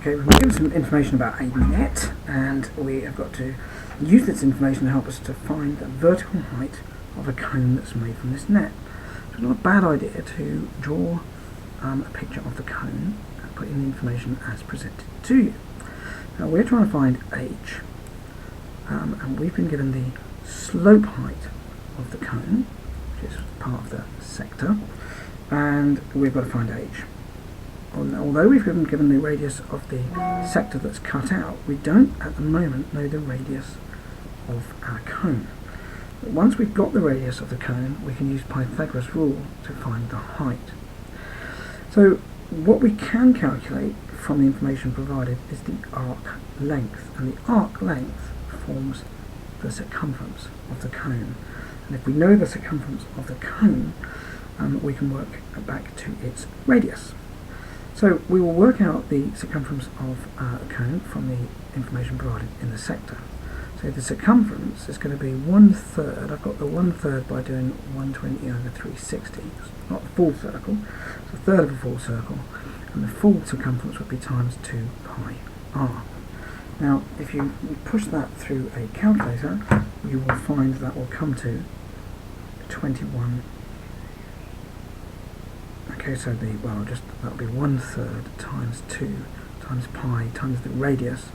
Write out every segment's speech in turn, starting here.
Okay, we've been given some information about a net, and we have got to use this information to help us to find the vertical height of a cone that's made from this net. So it's not a bad idea to draw a picture of the cone and put in the information as presented to you. Now we're trying to find h, and we've been given the slope height of the cone, which is part of the sector, and we've got to find h. Although we've been given the radius of the sector that's cut out, we don't at the moment know the radius of our cone. But once we've got the radius of the cone, we can use Pythagoras' rule to find the height. So what we can calculate from the information provided is the arc length, and the arc length forms the circumference of the cone. And if we know the circumference of the cone, we can work back to its radius. So we will work out the circumference of a cone from the information provided in the sector. So the circumference is going to be 1/3. I've got the 1/3 by doing 120 over 360. It's not the full circle, it's a third of a full circle, and the full circumference would be times 2 pi r. Now if you push that through a calculator, you will find that will come to 21. Okay, so that'll be 1/3 times 2 times pi times the radius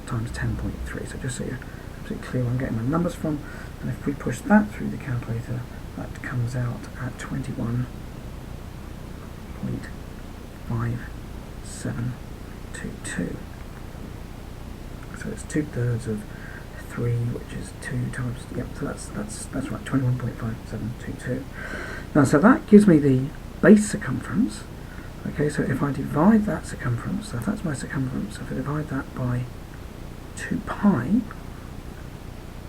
times 10.3. So just so you're absolutely clear where I'm getting my numbers from, and if we push that through the calculator, that comes out at 21.5722. So it's 2/3 of 3, which is 2 times. Yep. So that's right. 21.5722. Now, so that gives me the base circumference. Okay, so if I divide that circumference, so if that's my circumference, if I divide that by 2 pi,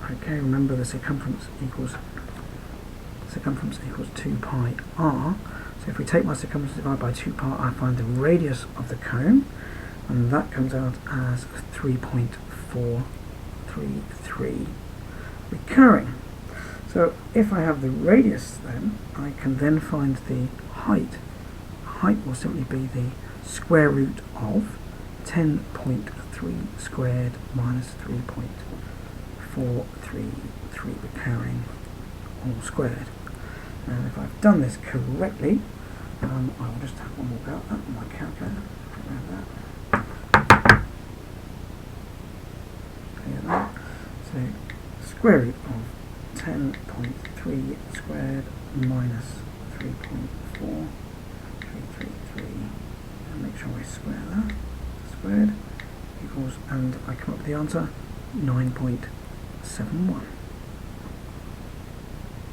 okay, remember the circumference equals 2 pi r. So if we take my circumference divided by 2 pi, I find the radius of the cone, and that comes out as 3.433 recurring. So if I have the radius, then I can then find the height. Height will simply be the square root of 10.3 squared minus 3.433 recurring all squared. And if I've done this correctly, I will just have one more go at that on my calculator. So square root of 10.3 squared minus 3.4333, and make sure I square that, squared equals, and I come up with the answer 9.71.